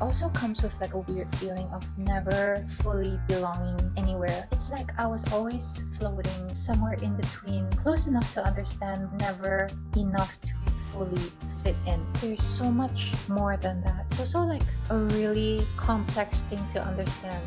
also comes with like a weird feeling of never fully belonging anywhere. It's like I was always floating somewhere in between, close enough to understand, never enough to fully fit in. There's so much more than that. It's also like a really complex thing to understand.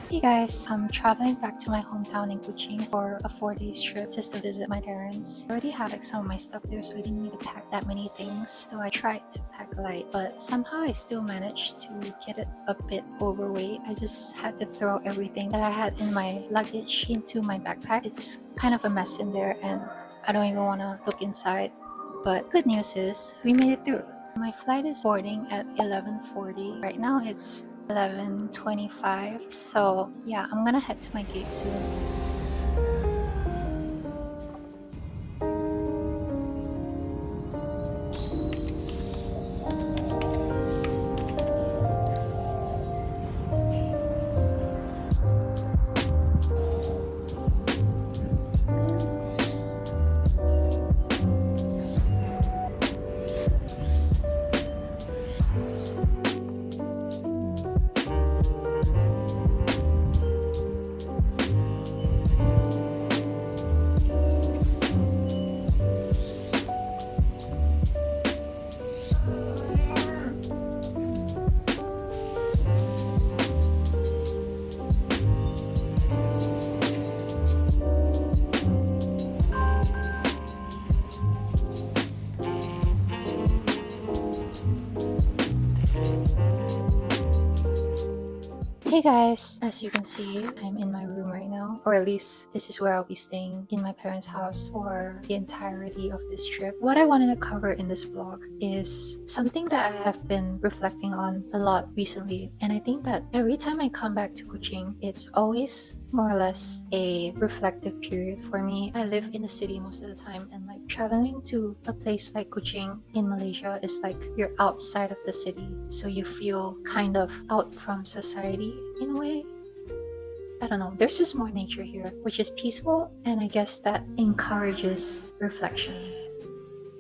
Hey guys, I'm traveling back to my hometown in Kuching for a 4 days trip just to visit my parents. I already had like some of my stuff there, so I didn't need to pack that many things. So I tried to pack light, but somehow I still managed to get it a bit overweight. I just had to throw everything that I had in my luggage into my backpack. It's kind of a mess in there and I don't even want to look inside. But good news is we made it through. My flight is boarding at 11:40. Right now it's 11:25, so yeah, I'm gonna head to my gate soon. Hey guys, as you can see, I'm in my room right now, or at least this is where I'll be staying in my parents' house for the entirety of this trip. What I wanted to cover in this vlog is something that I have been reflecting on a lot recently, and I think that every time I come back to Kuching, it's always more or less a reflective period for me. I live in the city most of the time, and like traveling to a place like Kuching in Malaysia is like you're outside of the city, so you feel kind of out from society in a way. I don't know, there's just more nature here, which is peaceful, and I guess that encourages reflection.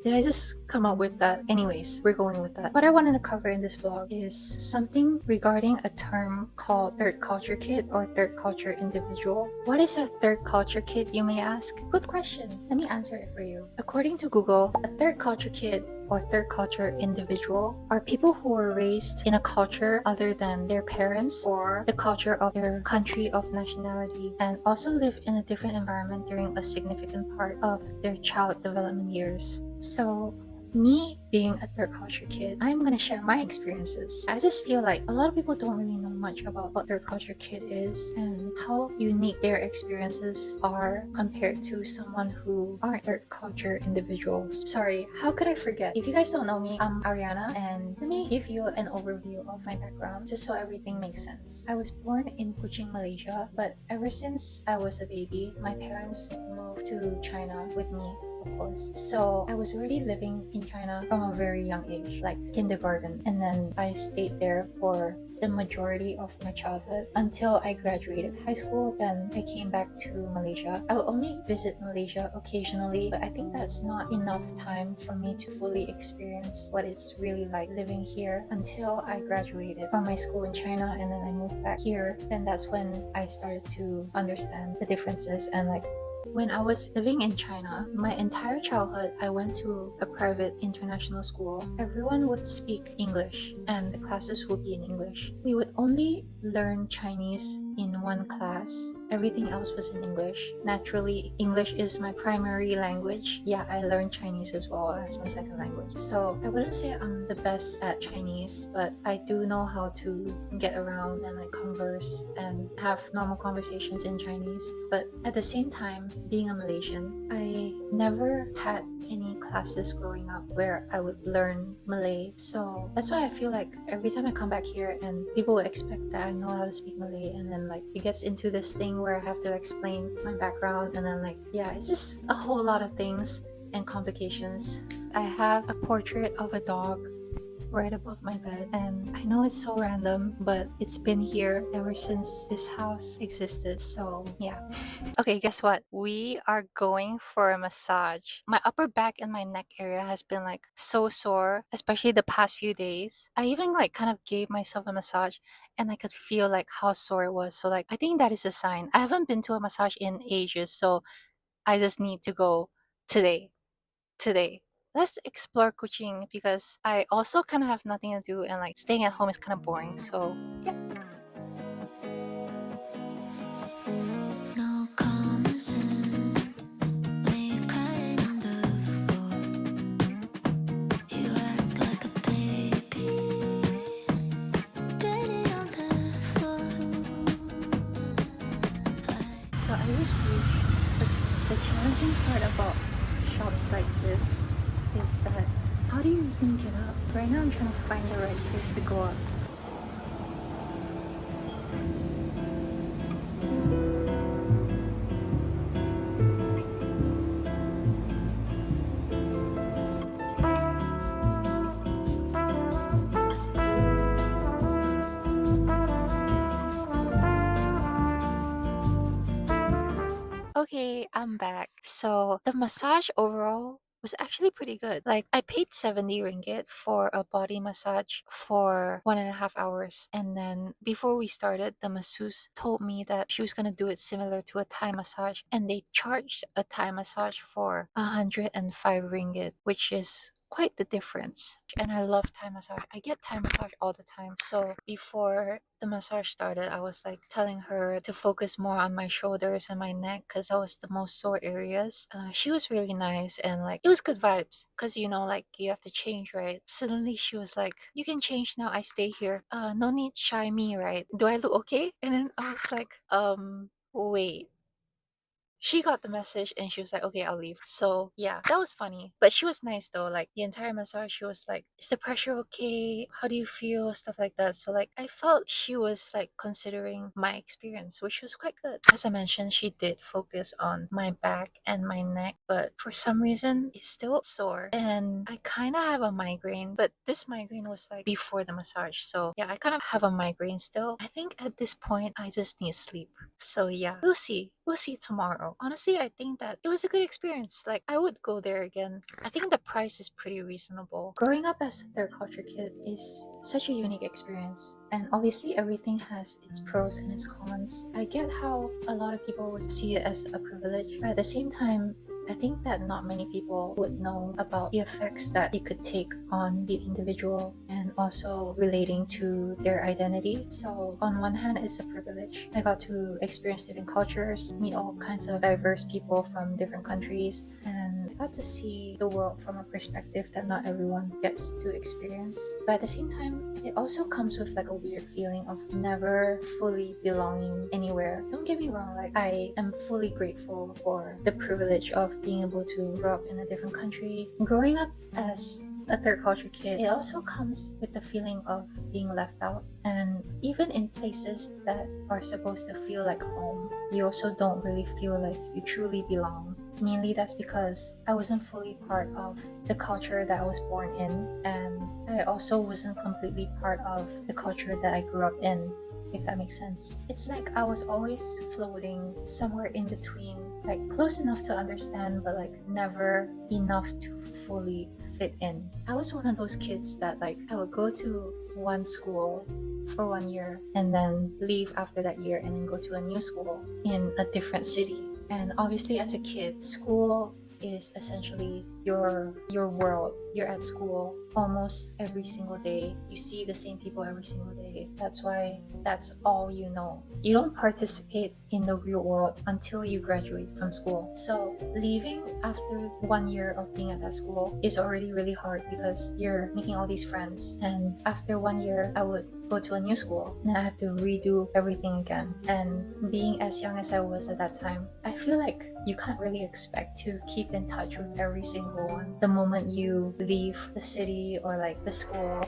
Did I just come up with that? Anyways, we're going with that. What I wanted to cover in this vlog is something regarding a term called third culture kid or third culture individual. What is a third culture kid, you may ask? Good question. Let me answer it for you. According to Google, a third culture kid or third culture individual are people who were raised in a culture other than their parents or the culture of their country of nationality, and also live in a different environment during a significant part of their child development years. So me being a third culture kid, I'm gonna share my experiences. I just feel like a lot of people don't really know much about what third culture kid is and how unique their experiences are compared to someone who aren't third culture individuals. Sorry, how could I forget? If you guys don't know me, I'm Ariana, and let me give you an overview of my background just so everything makes sense. I was born in Kuching, Malaysia, but ever since I was a baby, my parents moved to China with me, of course. So I was already living in China from a very young age, like kindergarten. And then I stayed there for the majority of my childhood until I graduated high school. Then I came back to Malaysia. I will only visit Malaysia occasionally, but I think that's not enough time for me to fully experience what it's really like living here until I graduated from my school in China, and then I moved back here. Then that's when I started to understand the differences. And like when I was living in China, my entire childhood, I went to a private international school. Everyone would speak English and the classes would be in English. We would only learn Chinese in one class. Everything else was in English. Naturally, English is my primary language. Yeah, I learned Chinese as well as my second language. So I wouldn't say I'm the best at Chinese, but I do know how to get around and like converse and have normal conversations in Chinese. But at the same time, being a Malaysian, I never had any classes growing up where I would learn Malay. So that's why I feel like every time I come back here and people would expect that I know how to speak Malay, and then like it gets into this thing where I have to explain my background, and then like yeah, it's just a whole lot of things and complications. I have a portrait of a dog right above my bed, and I know it's so random, but it's been here ever since this house existed. So yeah. Okay, guess what? We are going for a massage. My upper back and my neck area has been like so sore, especially the past few days. I even like kind of gave myself a massage and I could feel like how sore it was. So like I think that is a sign. I haven't been to a massage in ages, so I just need to go today. Today. Let's explore kuching because I also kind of have nothing to do and like staying at home is kind of boring. So yeah. No common sense when you're crying on the floor. You act like a baby, crying on the floor. So I just wish the challenging part about shops like this is that how do you even get up? Right now I'm trying to find the right place to go up. Okay, I'm back. So the massage overall was actually pretty good. Like I paid 70 ringgit for a body massage for 1.5 hours. And then before we started, the masseuse told me that she was gonna do it similar to a Thai massage. And they charged a Thai massage for 105 ringgit, which is quite the difference. And I love Thai massage. I get Thai massage all the time. So before the massage started, I was like telling her to focus more on my shoulders and my neck because that was the most sore areas. She was really nice and like it was good vibes because you know, like you have to change, right? Suddenly she was like, "You can change now. I stay here. No need shy me, right? Do I look okay?" And then I was like, wait, she got the message and she was like, "Okay, I'll leave." So yeah, that was funny. But she was nice though. Like the entire massage, she was like, "Is the pressure okay? How do you feel?" Stuff like that. So like I felt she was like considering my experience, which was quite good. As I mentioned, she did focus on my back and my neck, but for some reason it's still sore. And I kinda have a migraine, but this migraine was like before the massage. So yeah, I kind of have a migraine still. I think at this point I just need sleep. So yeah, we'll see. We'll see tomorrow. Honestly, I think that it was a good experience. Like I would go there again. I think the price is pretty reasonable. Growing up as a third culture kid is such a unique experience. And obviously everything has its pros and its cons. I get how a lot of people would see it as a privilege, but at the same time, I think that not many people would know about the effects that it could take on the individual and also relating to their identity. So, on one hand, it's a privilege. I got to experience different cultures, meet all kinds of diverse people from different countries, and I got to see the world from a perspective that not everyone gets to experience. But at the same time, it also comes with like a weird feeling of never fully belonging anywhere. Don't get me wrong, like I am fully grateful for the privilege of being able to grow up in a different country. Growing up as a third culture kid, it also comes with the feeling of being left out. And even in places that are supposed to feel like home, you also don't really feel like you truly belong. Mainly that's because I wasn't fully part of the culture that I was born in, and I also wasn't completely part of the culture that I grew up in, if that makes sense. It's like I was always floating somewhere in between, like close enough to understand, but like never enough to fully fit in. I was one of those kids that like I would go to one school for 1 year and then leave after that year and then go to a new school in a different city. And obviously, as a kid, school is essentially your world. You're at school almost every single day. You see the same people every single day. That's why that's all you know. You don't participate in the real world until you graduate from school. So leaving after 1 year of being at that school is already really hard because you're making all these friends. And after 1 year, I would go to a new school and I have to redo everything again. And being as young as I was at that time, I feel like you can't really expect to keep in touch with every single one the moment you leave the city or like the school.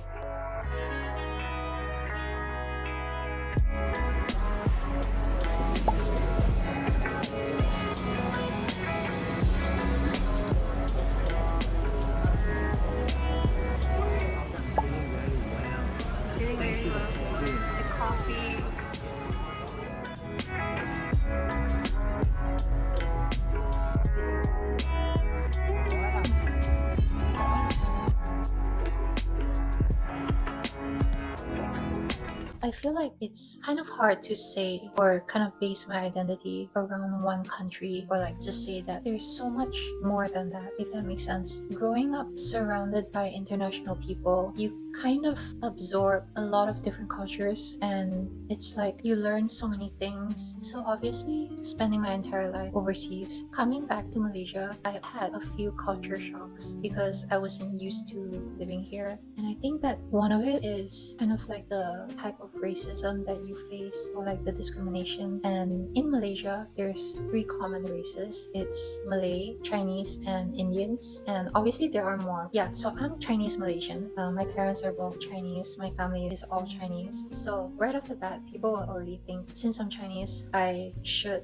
I feel like it's kind of hard to say or kind of base my identity around one country or like just say that there's so much more than that, if that makes sense. Growing up surrounded by international people, you kind of absorb a lot of different cultures and it's like you learn so many things. So obviously, spending my entire life overseas, coming back to Malaysia, I've had a few culture shocks because I wasn't used to living here. And I think that one of it is kind of like the type of racism that you face or like the discrimination. And in Malaysia, there's three common races. It's Malay, Chinese, and Indians. And obviously there are more. Yeah, so I'm Chinese Malaysian. My parents are both Chinese. My family is all Chinese. So right off the bat, people will already think since I'm Chinese, I should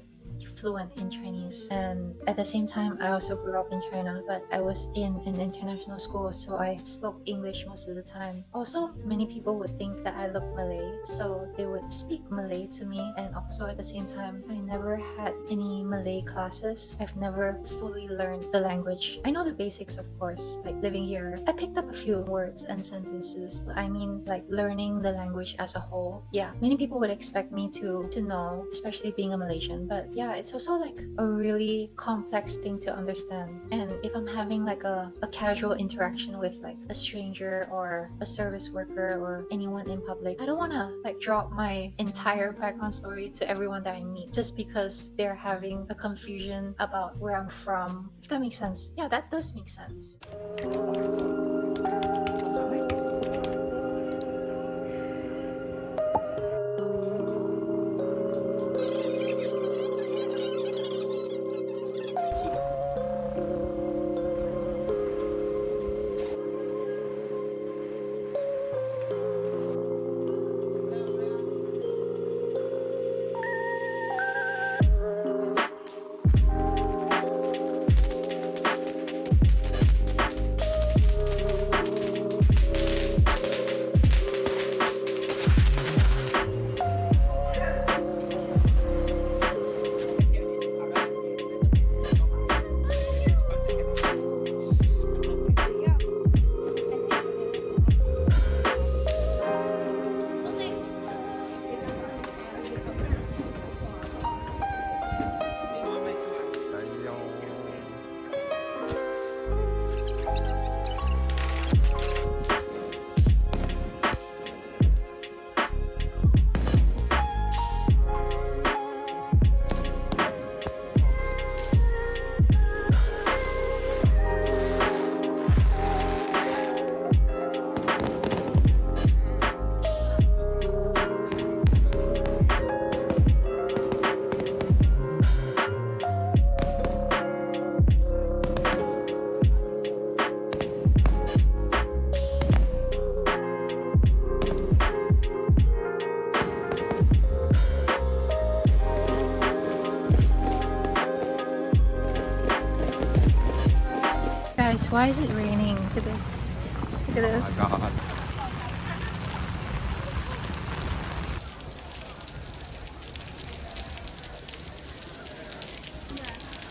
fluent in Chinese. And at the same time, I also grew up in China, but I was in an international school, so I spoke English most of the time. Also, many people would think that I look Malay, so they would speak Malay to me. And also at the same time, I never had any Malay classes. I've never fully learned the language. I know the basics, of course, like living here. I picked up a few words and sentences. I mean, like learning the language as a whole. Yeah, many people would expect me to know, especially being a Malaysian, but yeah, it's also like a really complex thing to understand. And if I'm having like a casual interaction with like a stranger or a service worker or anyone in public, I don't want to like drop my entire background story to everyone that I meet just because they're having a confusion about where I'm from. If that makes sense. Yeah, that does make sense. Guys, why is it raining? Look at this. Look at this. Oh my god.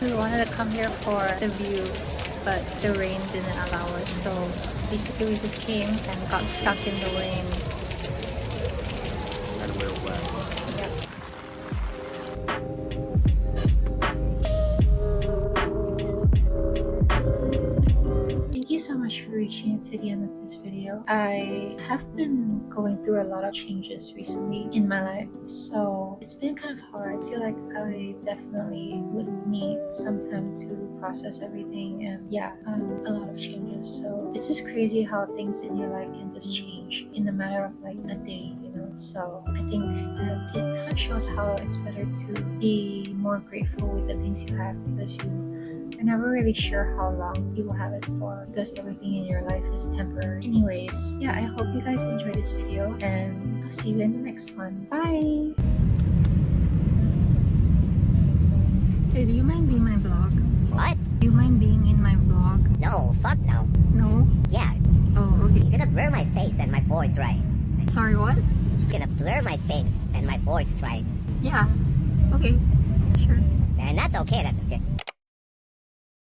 We wanted to come here for the view, but the rain didn't allow us. So basically we just came and got stuck in the rain. And we're wet. Yep. so much for reaching to the end of this video. I have been going through a lot of changes recently in my life, so it's been kind of hard. I feel like I definitely would need some time to process everything, and yeah, a lot of changes. So it's just crazy how things in your life can just change in a matter of like a day, you know. So I think that it kind of shows how it's better to be more grateful with the things you have, because you're never really sure how long you will have it for, because everything in your life is temporary. Anyways, yeah, I hope you guys enjoyed this video, and I'll see you in the next one. Bye! Hey, do you mind being my vlog? What? Do you mind being in my vlog? No, fuck no. No? Yeah, Oh, okay. you're gonna blur my face and my voice, right? Sorry, what? You're gonna blur my face and my voice, right? Yeah. Okay. Sure. And that's okay, that's okay.